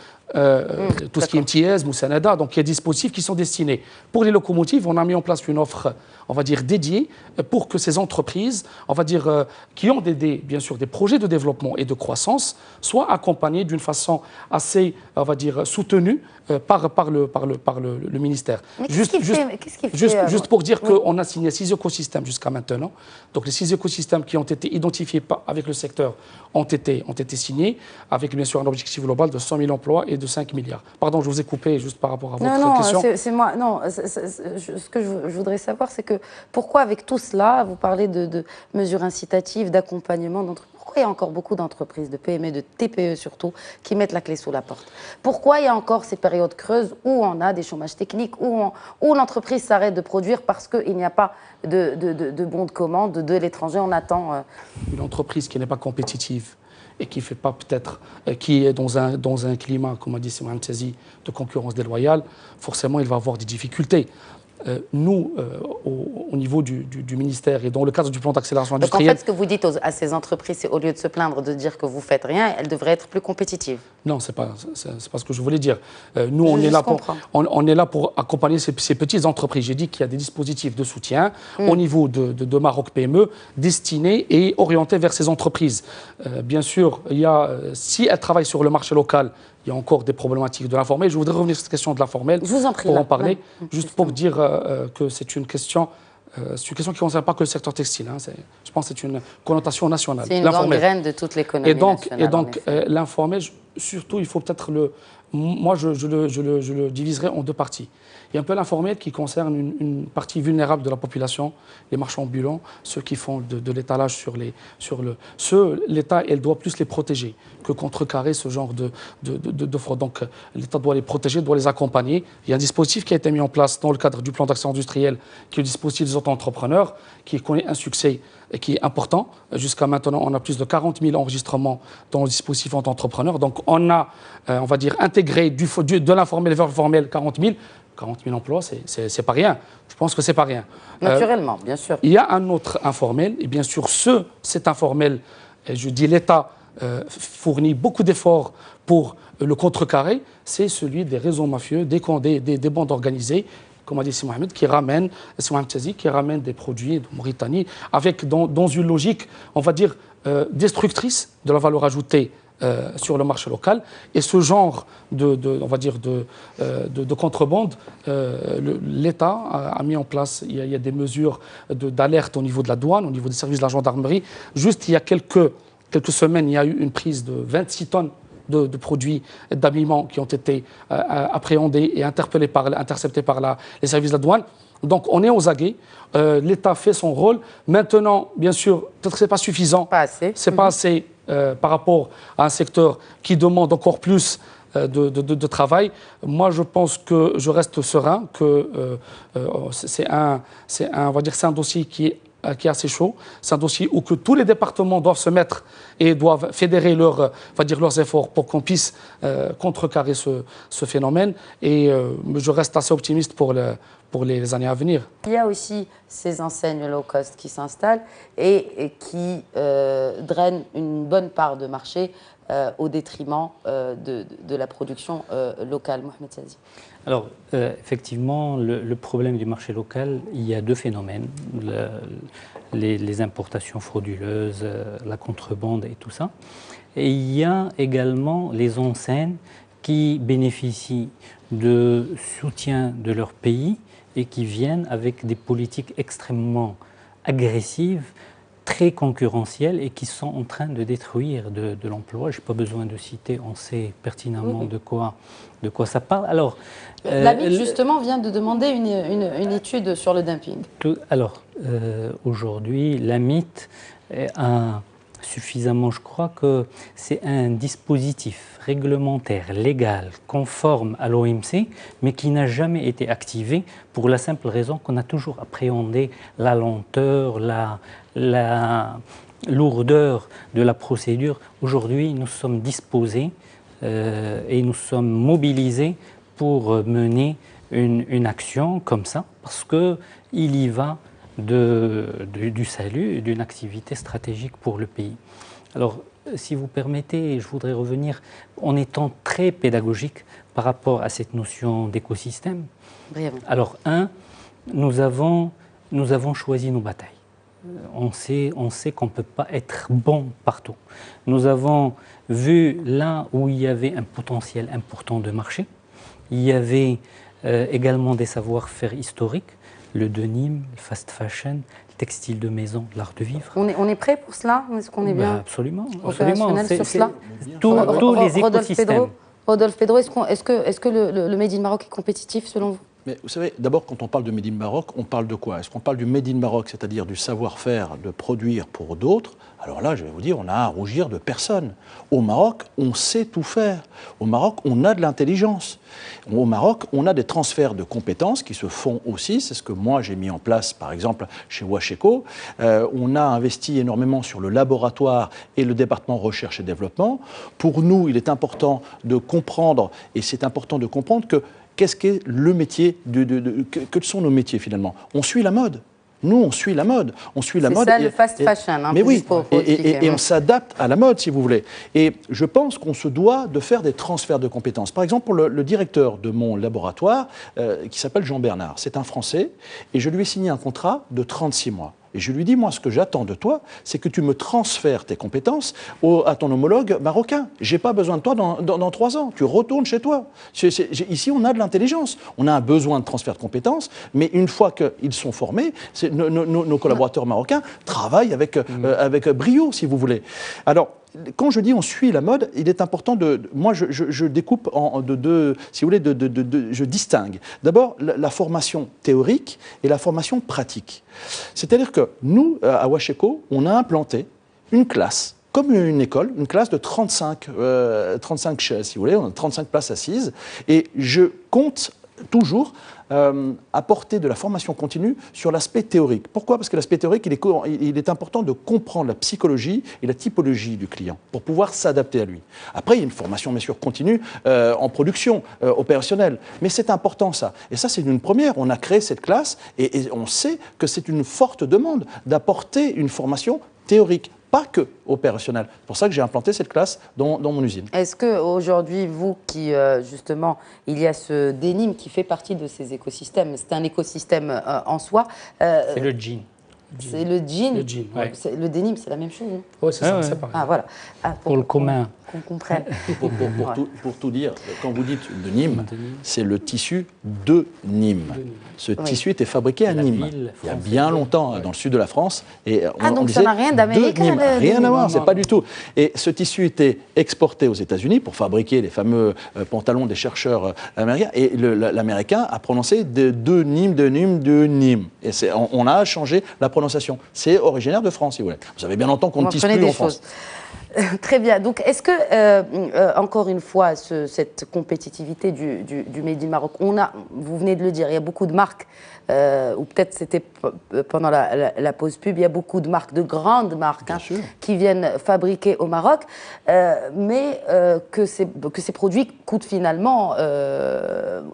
Tout ce qui est MTS, Moussanada, donc il y a des dispositifs qui sont destinés. Pour les locomotives, on a mis en place une offre, on va dire, dédiée pour que ces entreprises, on va dire, qui ont bien sûr des projets de développement et de croissance, soient accompagnées d'une façon assez, on va dire, soutenue par le ministère. Juste pour dire qu'on a signé 6 écosystèmes jusqu'à maintenant. Donc les 6 écosystèmes qui ont été identifiés avec le secteur ont été signés, avec bien sûr un objectif global de 100 000 emplois et de 5 milliards. Pardon, je vous ai coupé juste par rapport à votre question. Non, c'est moi. Non, ce que je voudrais savoir, c'est que pourquoi avec tout cela, vous parlez de mesures incitatives, d'accompagnement d'entreprises, pourquoi il y a encore beaucoup d'entreprises, de PME, de TPE surtout, qui mettent la clé sous la porte? Pourquoi il y a encore ces périodes creuses où on a des chômages techniques, où l'entreprise s'arrête de produire parce qu'il n'y a pas de bons de commande de l'étranger? On attend... Une entreprise qui n'est pas compétitive et qui fait pas peut-être, qui est dans un climat, comme a dit Simon Tchazi, de concurrence déloyale, forcément il va avoir des difficultés. Nous, au niveau du ministère et dans le cadre du plan d'accélération industrielle... Donc en fait, ce que vous dites à ces entreprises, c'est au lieu de se plaindre de dire que vous ne faites rien, elles devraient être plus compétitives. Non, ce n'est pas ce que je voulais dire. Nous, on est là pour accompagner ces petites entreprises. J'ai dit qu'il y a des dispositifs de soutien au niveau de Maroc PME destinés et orientés vers ces entreprises. Bien sûr, si elles travaillent sur le marché local, il y a encore des problématiques de l'informel. Je voudrais revenir sur cette question de l'informel pour en parler, juste pour dire que c'est une question qui ne concerne pas que le secteur textile. Hein. Je pense que c'est une connotation nationale. C'est une grande graine de toute l'économie nationale. Et donc l'informel, surtout, il faut peut-être moi, je le diviserai en deux parties. Il y a un peu l'informel qui concerne une partie vulnérable de la population, les marchands ambulants, ceux qui font de l'étalage l'État, elle doit plus les protéger que contrecarrer ce genre de fraude. Donc l'État doit les protéger, doit les accompagner. Il y a un dispositif qui a été mis en place dans le cadre du plan d'action industriel, qui est le dispositif des auto-entrepreneurs, qui connaît un succès et qui est important. Jusqu'à maintenant, on a plus de 40 000 enregistrements dans le dispositif auto-entrepreneur. Donc on a, on va dire, intégré de l'informel vers le formel 40 000. 40 000 emplois, c'est pas rien. Je pense que c'est pas rien. Naturellement, bien sûr. Il y a un autre informel, et bien sûr, cet informel, je dis l'État fournit beaucoup d'efforts pour le contrecarrer, c'est celui des réseaux mafieux, des bandes organisées, comme a dit Simon Mohamed, qui ramènent des produits de Mauritanie, avec dans une logique, on va dire, destructrice de la valeur ajoutée sur le marché local. Et ce genre on va dire de contrebande, l'État a mis en place, il y a des mesures d'alerte au niveau de la douane, au niveau des services de la gendarmerie. Juste il y a quelques semaines, il y a eu une prise de 26 tonnes de produits d'habillement qui ont été appréhendés et interceptés par les services de la douane. Donc on est aux aguets, l'État fait son rôle. Maintenant, bien sûr, peut-être que ce n'est pas suffisant. Pas assez. C'est pas assez par rapport à un secteur qui demande encore plus de travail. Moi, je pense que je reste serein, que c'est un dossier qui est assez chaud. C'est un dossier où que tous les départements doivent se mettre et doivent fédérer leurs efforts pour qu'on puisse contrecarrer ce phénomène. Et je reste assez optimiste pour les années à venir. Il y a aussi ces enseignes low cost qui s'installent et qui drainent une bonne part de marché au détriment de la production locale. Mohamed Tchazi. Alors, effectivement, le problème du marché local, il y a deux phénomènes, les importations frauduleuses, la contrebande et tout ça. Et il y a également les enseignes qui bénéficient de soutien de leur pays et qui viennent avec des politiques extrêmement agressives, très concurrentielles et qui sont en train de détruire de l'emploi. Je n'ai pas besoin de citer, on sait pertinemment de quoi ça parle. Alors, l'AMIT, justement, vient de demander une étude sur le dumping. Aujourd'hui, l'AMIT a suffisamment, je crois que c'est un dispositif réglementaire, légal, conforme à l'OMC, mais qui n'a jamais été activé pour la simple raison qu'on a toujours appréhendé la lenteur, la lourdeur de la procédure. Aujourd'hui, nous sommes disposés et nous sommes mobilisés pour mener une action comme ça, parce qu'il y va du salut, d'une activité stratégique pour le pays. Alors, si vous permettez, je voudrais revenir en étant très pédagogique par rapport à cette notion d'écosystème. Alors, nous avons choisi nos batailles. On sait qu'on ne peut pas être bon partout. Nous avons vu là où il y avait un potentiel important de marché. Il y avait également des savoir-faire historiques, le denim, le fast fashion, le textile de maison, l'art de vivre. On est prêt pour cela? Est-ce qu'on est bien absolument. Sur cela? Tous les écosystèmes. Rodolphe Pedro, est-ce que le Made in Maroc est compétitif selon vous? Mais vous savez, d'abord, quand on parle de Made in Maroc, on parle de quoi? Est-ce qu'on parle du Made in Maroc, c'est-à-dire du savoir-faire de produire pour d'autres? Alors là, je vais vous dire, on a à rougir de personne. Au Maroc, on sait tout faire. Au Maroc, on a de l'intelligence. Au Maroc, on a des transferts de compétences qui se font aussi. C'est ce que moi, j'ai mis en place, par exemple, chez Wacheco. On a investi énormément sur le laboratoire et le département recherche et développement. Pour nous, il est important de comprendre, et c'est important de comprendre que qu'est-ce qu'est le métier, quels sont nos métiers finalement? On suit la mode. Nous, on suit la mode. On suit la mode. C'est ça, le fast fashion. Hein, mais oui, et on s'adapte à la mode, si vous voulez. Et je pense qu'on se doit de faire des transferts de compétences. Par exemple, pour le directeur de mon laboratoire, qui s'appelle Jean Bernard, c'est un Français, et je lui ai signé un contrat de 36 mois. Et je lui dis, moi, ce que j'attends de toi, c'est que tu me transfères tes compétences à ton homologue marocain. Je n'ai pas besoin de toi dans 3 ans. Tu retournes chez toi. Ici, on a de l'intelligence. On a un besoin de transfert de compétences, mais une fois qu'ils sont formés, nos collaborateurs marocains travaillent avec brio, si vous voulez. Alors, quand je dis on suit la mode, il est important moi, je découpe en deux, si vous voulez, je distingue. D'abord, la formation théorique et la formation pratique. C'est-à-dire que nous, à Wacheco, on a implanté une classe, comme une école, une classe de 35 chaises, si vous voulez, on a 35 places assises, et je compte toujours apporter de la formation continue sur l'aspect théorique. Pourquoi? Parce que l'aspect théorique, il est important de comprendre la psychologie et la typologie du client pour pouvoir s'adapter à lui. Après, il y a une formation, bien sûr, continue en production opérationnelle. Mais c'est important, ça. Et ça, c'est une première. On a créé cette classe et on sait que c'est une forte demande d'apporter une formation théorique, pas que opérationnelle. C'est pour ça que j'ai implanté cette classe dans mon usine. Est-ce qu'aujourd'hui, vous qui, justement, il y a ce denim qui fait partie de ces écosystèmes, c'est un écosystème en soi. C'est le jean. C'est le jean. Le jean, ouais. Le denim, c'est la même chose, non? Oui, c'est ça, ouais. c'est pareil. Ah, voilà. Pour le commun. Qu'on comprenne. Pour tout dire, quand vous dites de Nîmes, c'est le tissu de Nîmes. Ce tissu était fabriqué à Nîmes, il y a bien longtemps, dans le sud de la France. Et donc ça n'a rien d'américain. Rien à voir, c'est pas du tout. Et ce tissu était exporté aux États-Unis pour fabriquer les fameux pantalons des chercheurs américains. Et l'américain a prononcé de Nîmes. Et on a changé la prononciation. C'est originaire de France, si vous voulez. Vous savez bien longtemps qu'on ne tisse plus en France. Très bien. Donc, est-ce que, encore une fois, cette compétitivité du Made in Maroc, vous venez de le dire, il y a beaucoup de marques, ou peut-être c'était pendant la pause pub, il y a beaucoup de marques, de grandes marques, qui viennent fabriquer au Maroc, mais que ces produits coûtent finalement,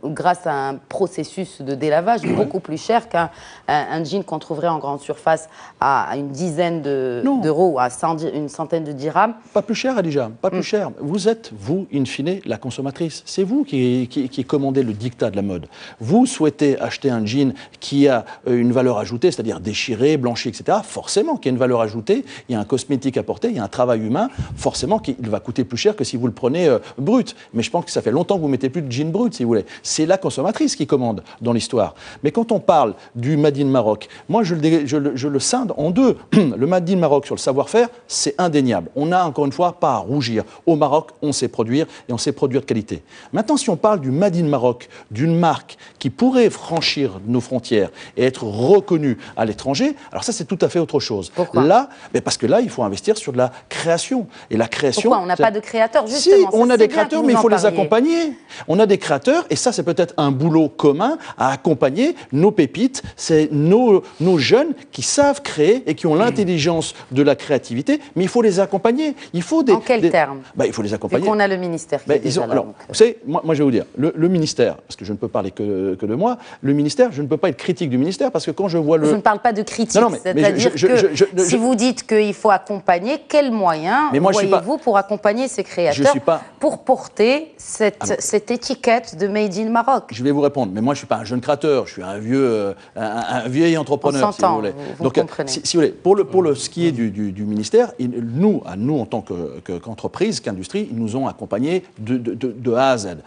grâce à un processus de délavage, beaucoup plus cher qu'un jean qu'on trouverait en grande surface à une dizaine d'euros ou à une centaine de dirhams. Pas plus cher, Adija, pas plus cher. Vous êtes, vous, in fine, la consommatrice. C'est vous qui commandez le dictat de la mode. Vous souhaitez acheter un jean qui a une valeur ajoutée, c'est-à-dire déchiré, blanchi, etc. Forcément qu'il y a une valeur ajoutée, il y a un cosmétique apporté, il y a un travail humain. Forcément qu'il va coûter plus cher que si vous le prenez brut. Mais je pense que ça fait longtemps que vous ne mettez plus de jean brut, si vous voulez. C'est la consommatrice qui commande dans l'histoire. Mais quand on parle du Made in Maroc, moi je le scinde en deux. Le Made in Maroc sur le savoir-faire, c'est indéniable. On n'a encore une fois pas à rougir. Au Maroc, on sait produire et on sait produire de qualité. Maintenant, si on parle du Made in Maroc, d'une marque qui pourrait franchir nos frontières et être reconnue à l'étranger, alors ça, c'est tout à fait autre chose. Pourquoi? Là, parce que là, il faut investir sur de la création. Et la création... Pourquoi? On n'a pas de créateurs, justement. Si, on a des créateurs, mais il faut les accompagner. On a des créateurs, et ça, c'est peut-être un boulot commun à accompagner nos pépites, c'est nos jeunes qui savent créer et qui ont l'intelligence de la créativité, mais il faut les accompagner. Il faut en quels termes? Il faut les accompagner. Vu qu'on a le ministère qui est déjà là. Alors, vous savez, moi, je vais vous dire, le ministère, parce que je ne peux parler que de moi, le ministère, je ne peux pas être critique du ministère, parce que quand je vois le... Je ne parle pas de critique, c'est-à-dire que si vous dites qu'il faut accompagner, quels moyens voyez-vous pour accompagner ces créateurs, pour porter cette étiquette de Made in Maroc? Je vais vous répondre, mais moi, je ne suis pas un jeune créateur, je suis un vieux entrepreneur, si vous voulez. Vous comprenez. Si vous voulez, pour ce qui est du ministère, nous, nous, en tant qu'entreprise, qu'industrie, ils nous ont accompagnés de A à Z.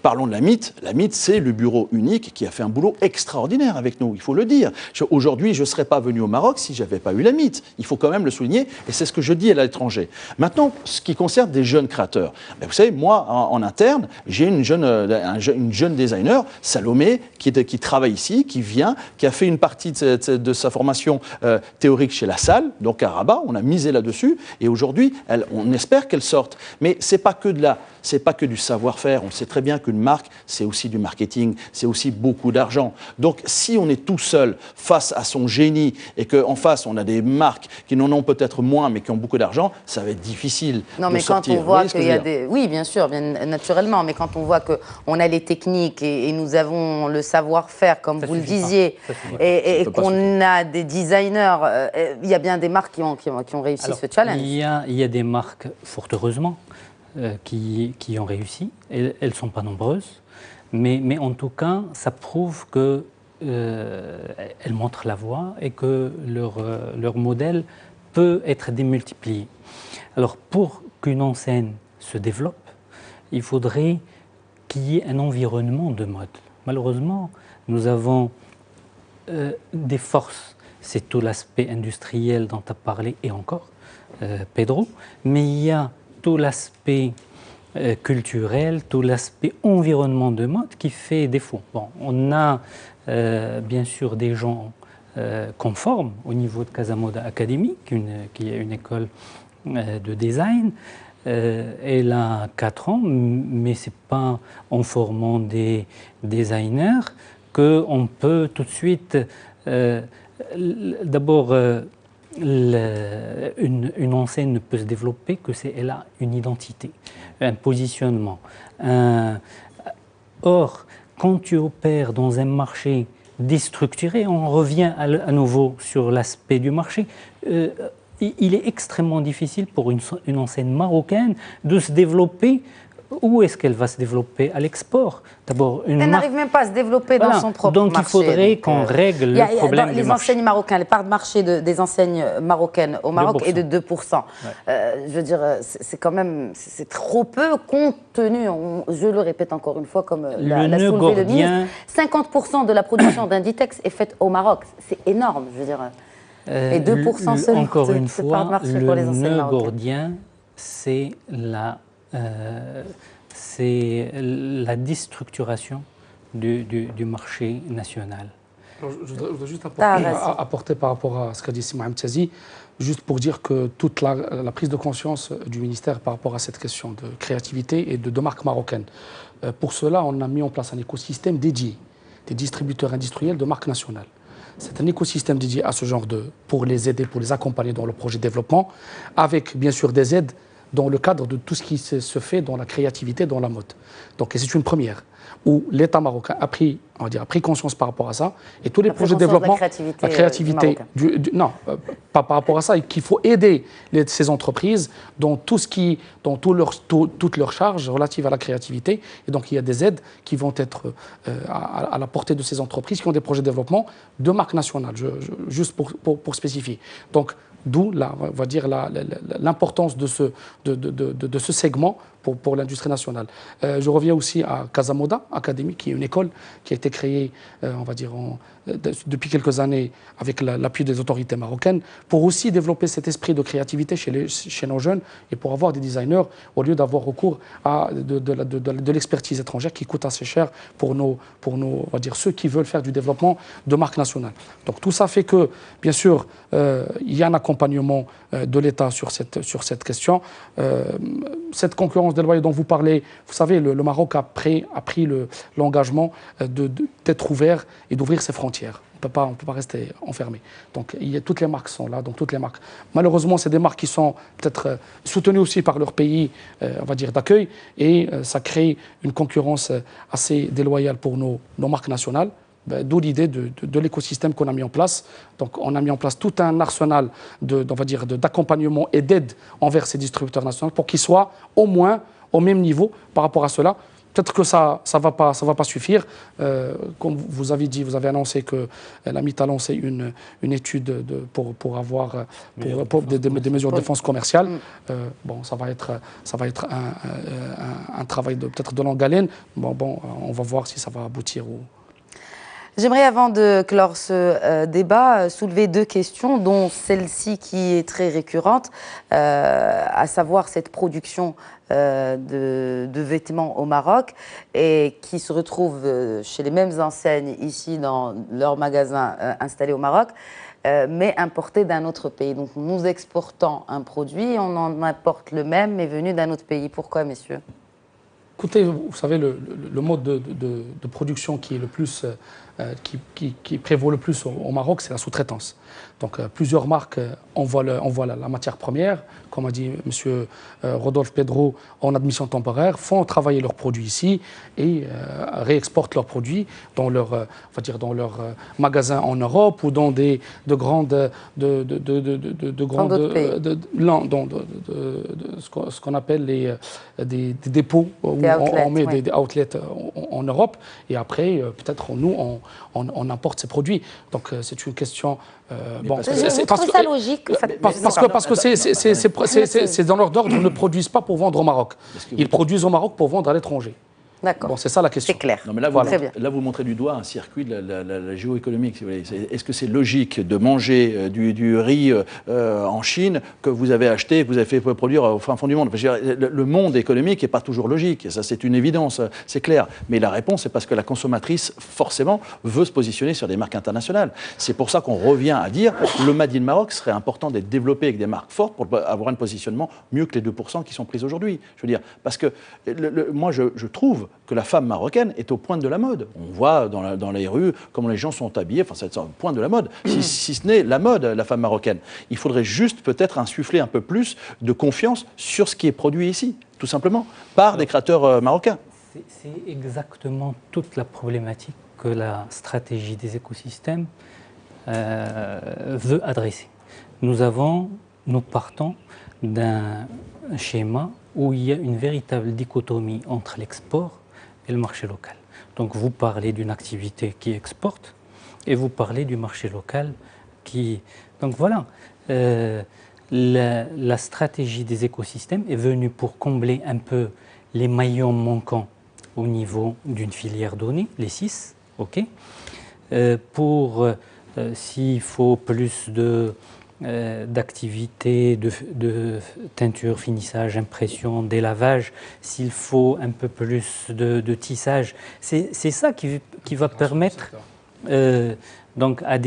Parlons de la MIT. La MIT, c'est le bureau unique qui a fait un boulot extraordinaire avec nous, il faut le dire. Aujourd'hui, je ne serais pas venu au Maroc si je n'avais pas eu la MIT. Il faut quand même le souligner, et c'est ce que je dis à l'étranger. Maintenant, ce qui concerne des jeunes créateurs, ben vous savez, moi, en interne, j'ai une jeune designer, Salomé, qui travaille ici, qui vient, qui a fait une partie de sa formation théorique chez La Salle, donc à Rabat. On a misé là-dessus, et aujourd'hui, on espère qu'elle sorte. Mais c'est pas que du savoir-faire. On sait très bien qu'une marque, c'est aussi du marketing, c'est aussi beaucoup d'argent. Donc, si on est tout seul face à son génie et qu'en face, on a des marques qui n'en ont peut-être moins, mais qui ont beaucoup d'argent, ça va être difficile non, de mais sortir. Quand on voit qu'il y a des... Oui, bien sûr, bien naturellement, mais quand on voit qu'on a les techniques et nous avons le savoir-faire, comme vous le disiez, et qu'on a des designers, il y a bien des marques qui ont réussi ce challenge. Il y a des marques, fort heureusement, qui ont réussi. Elles ne sont pas nombreuses, mais en tout cas, ça prouve qu'elles montrent la voie et que leur modèle peut être démultiplié. Alors, pour qu'une enseigne se développe, il faudrait qu'il y ait un environnement de mode. Malheureusement, nous avons des forces. C'est tout l'aspect industriel dont tu as parlé, et encore, Pedro, mais il y a tout l'aspect culturel, tout l'aspect environnement de mode qui fait défaut. Bon, on a bien sûr des gens qu'on forme au niveau de Casamoda Academy, qui est une école de design. Elle a 4 ans, mais ce n'est pas en formant des designers qu'on peut tout de suite... D'abord, une enseigne ne peut se développer que si elle a une identité, un positionnement. Or, quand tu opères dans un marché déstructuré, on revient à nouveau sur l'aspect du marché, il est extrêmement difficile pour une enseigne marocaine de se développer. Où est-ce qu'elle va se développer? À l'export. D'abord, elle n'arrive même pas à se développer dans son propre marché. Donc il faudrait qu'on règle le problème du marché. Les enseignes marocaines, les parts de marché des enseignes marocaines au Maroc 2%. Est de 2%. Ouais. Je veux dire, c'est quand même trop peu compte tenu, je le répète encore une fois, comme l'a soulevé le ministre, 50% de la production d'Inditex est faite au Maroc. C'est énorme, je veux dire. Et 2% seulement. Encore une fois, part de marché pour les enseignes le nœud marocaines. gordien, c'est la déstructuration du marché national. Alors, je voudrais juste apporter par rapport à ce qu'a dit Sima Mtiazi, juste pour dire que toute la prise de conscience du ministère par rapport à cette question de créativité et de marques marocaines. Pour cela, on a mis en place un écosystème dédié, des distributeurs industriels de marques nationales. C'est un écosystème dédié à ce genre pour les aider, pour les accompagner dans le projet de développement, avec bien sûr des aides dans le cadre de tout ce qui se fait dans la créativité, dans la mode. Donc c'est une première, où l'État marocain a pris conscience par rapport à ça, et tous les projets de développement, la créativité non, pas par rapport à ça, qu'il faut aider ces entreprises dans toutes leurs charges relatives à la créativité, et donc il y a des aides qui vont être à la portée de ces entreprises qui ont des projets de développement de marque nationale, juste pour spécifier. Donc, d'où, on va dire, l'importance de ce segment pour l'industrie nationale. Je reviens aussi à Casamoda Academy, qui est une école qui a été créée, on va dire, depuis quelques années avec l'appui des autorités marocaines, pour aussi développer cet esprit de créativité chez nos jeunes et pour avoir des designers, au lieu d'avoir recours à de l'expertise étrangère qui coûte assez cher pour nos, on va dire, ceux qui veulent faire du développement de marques nationales. Donc tout ça fait que, bien sûr, il y a un accompagnement de l'État sur cette question. Cette concurrence déloyale dont vous parlez, vous savez, le Maroc a pris l'engagement d'être ouvert et d'ouvrir ses frontières. On ne peut pas rester enfermé. Donc toutes les marques sont là, donc toutes les marques. Malheureusement, c'est des marques qui sont peut-être soutenues aussi par leur pays, on va dire, d'accueil, et ça crée une concurrence assez déloyale pour nos marques nationales. D'où l'idée de l'écosystème qu'on a mis en place. Donc, on a mis en place tout un arsenal d'accompagnement et d'aide envers ces distributeurs nationaux pour qu'ils soient au moins au même niveau par rapport à cela. peut-être que ça va pas suffire. Comme vous avez dit, vous avez annoncé que l'AMIT a lancé une étude pour avoir des mesures de défense commerciale. Bon, ça va être un travail peut-être de longue haleine. Bon, on va voir si ça va aboutir ou... J'aimerais, avant de clore ce débat, soulever deux questions, dont celle-ci qui est très récurrente, à savoir cette production de vêtements au Maroc et qui se retrouve chez les mêmes enseignes ici dans leurs magasins installés au Maroc, mais importés d'un autre pays. Donc nous exportons un produit, on en importe le même, mais venu d'un autre pays. Pourquoi, messieurs ? Écoutez, vous savez, le mode de production qui est le plus, qui prévaut le plus au Maroc, c'est la sous-traitance. Donc, plusieurs marques envoient la matière première, comme a dit M. Rodolphe Pedro, en admission temporaire, font travailler leurs produits ici et réexportent leurs produits dans leur magasins en Europe ou dans ce qu'on appelle des dépôts où on met des outlets en Europe, et après, peut-être nous, on importe ces produits. Donc, c'est une question... je trouve ça logique. Parce que c'est dans leur ordre, ils ne produisent pas pour vendre au Maroc. Ils produisent au Maroc pour vendre à l'étranger. D'accord. Bon, c'est ça la question. C'est clair. Non, mais là, vous montrez du doigt un circuit de la géoéconomique. Si vous voulez. Est-ce que c'est logique de manger du riz en Chine que vous avez acheté, que vous avez fait produire au fin fond du monde? Le monde économique n'est pas toujours logique. Ça, c'est une évidence, c'est clair. Mais la réponse, c'est parce que la consommatrice, forcément, veut se positionner sur des marques internationales. C'est pour ça qu'on revient à dire que le Made in Maroc serait important d'être développé avec des marques fortes pour avoir un positionnement mieux que les 2% qui sont pris aujourd'hui. Je veux dire, parce que moi, je trouve que la femme marocaine est au point de la mode. On voit dans les rues comment les gens sont habillés, enfin c'est au point de la mode, si ce n'est la mode, la femme marocaine. Il faudrait juste peut-être insuffler un peu plus de confiance sur ce qui est produit ici, tout simplement, par des créateurs marocains. C'est exactement toute la problématique que la stratégie des écosystèmes veut adresser. Nous partons d'un schéma où il y a une véritable dichotomie entre l'export et le marché local. Donc vous parlez d'une activité qui exporte et vous parlez du marché local qui... Donc voilà, la stratégie des écosystèmes est venue pour combler un peu les maillons manquants au niveau d'une filière donnée, les 6, ok. S'il faut plus d'activités de teinture, finissage, impression, délavage, s'il faut un peu plus de tissage, c'est ça qui va permettre donc à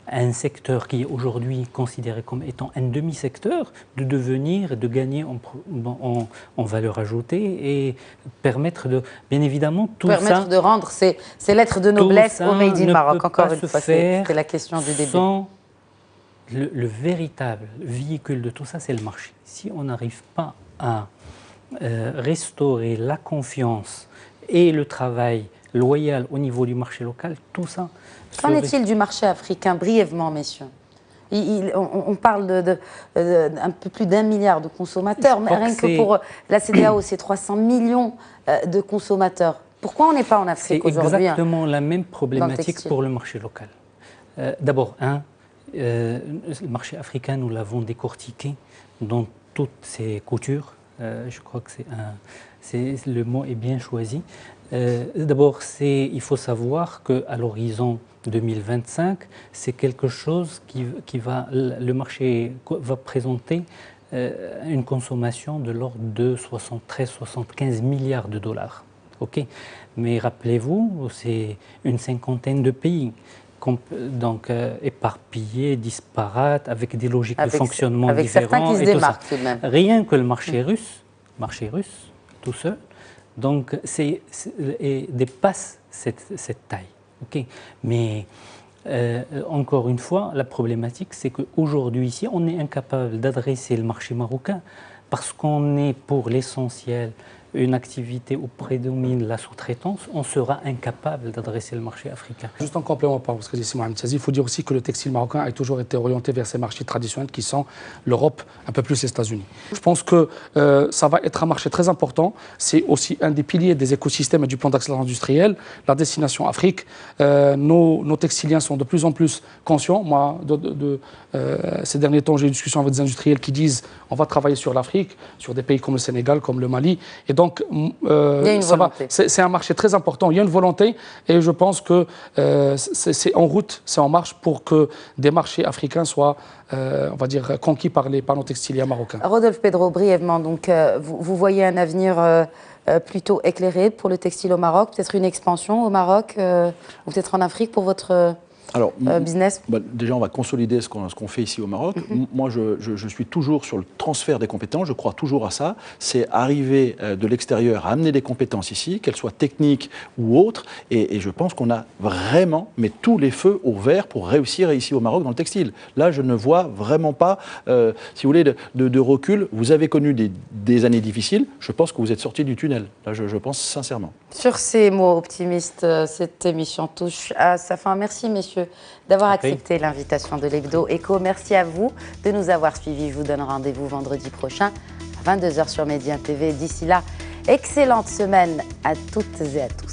un secteur qui est aujourd'hui considéré comme étant un demi-secteur de devenir, de gagner en valeur ajoutée et permettre de, bien évidemment, tout ça... Permettre de rendre ces lettres de noblesse au Made in Maroc, encore une fois, c'était la question du début. Le véritable véhicule de tout ça, c'est le marché. Si on n'arrive pas à restaurer la confiance et le travail loyal au niveau du marché local, tout ça... Qu'en est-il du marché africain, brièvement, messieurs? On parle d'un peu plus d'1 milliard de consommateurs, mais rien que pour la CEDEAO, c'est 300 millions de consommateurs. Pourquoi on n'est pas en Afrique aujourd'hui? C'est exactement la même problématique pour le marché local. D'abord, le marché africain, nous l'avons décortiqué dans toutes ses coutures. Je crois que le mot est bien choisi. D'abord, il faut savoir qu'à l'horizon 2025, c'est quelque chose le marché va présenter une consommation de l'ordre de 73-75 milliards de dollars. Okay. Mais rappelez-vous, c'est une cinquantaine de pays. Donc éparpillés, disparates, avec des logiques de fonctionnement avec différentes. Certains qui se démarquent tout de même. Rien que le marché russe, tout seul, donc dépasse cette taille. Okay. Mais encore une fois, la problématique, c'est qu'aujourd'hui, ici, on est incapable d'adresser le marché marocain parce qu'on est pour l'essentiel une activité où prédomine la sous-traitance, on sera incapable d'adresser le marché africain. Juste en complément par ce que dit Mohamed Tiazi, il faut dire aussi que le textile marocain a toujours été orienté vers ces marchés traditionnels qui sont l'Europe, un peu plus les États-Unis. Je pense que ça va être un marché très important. C'est aussi un des piliers des écosystèmes et du plan d'accélération industrielle. La destination Afrique, nos textiliens sont de plus en plus conscients. Moi, ces derniers temps, j'ai eu une discussion avec des industriels qui disent on va travailler sur l'Afrique, sur des pays comme le Sénégal, comme le Mali. Et donc, c'est un marché très important. Il y a une volonté et je pense que c'est en route, c'est en marche pour que des marchés africains soient, on va dire, conquis par nos textiliers marocains. Rodolphe Pedro, brièvement, donc, vous voyez un avenir plutôt éclairé pour le textile au Maroc, peut-être une expansion au Maroc ou peut-être en Afrique pour votre business? Déjà, on va consolider ce qu'on fait ici au Maroc. Moi, je suis toujours sur le transfert des compétences. Je crois toujours à ça. C'est arriver de l'extérieur à amener des compétences ici, qu'elles soient techniques ou autres. Et je pense qu'on a vraiment mis tous les feux au vert pour réussir ici au Maroc dans le textile. Là, je ne vois vraiment pas, si vous voulez, de recul. Vous avez connu des années difficiles. Je pense que vous êtes sortis du tunnel. Là, je pense sincèrement. Sur ces mots optimistes, cette émission touche à sa fin. Merci, messieurs, d'avoir accepté l'invitation de l'Hebdo Éco. Merci à vous de nous avoir suivis. Je vous donne rendez-vous vendredi prochain à 22h sur Médien TV. D'ici là, excellente semaine à toutes et à tous.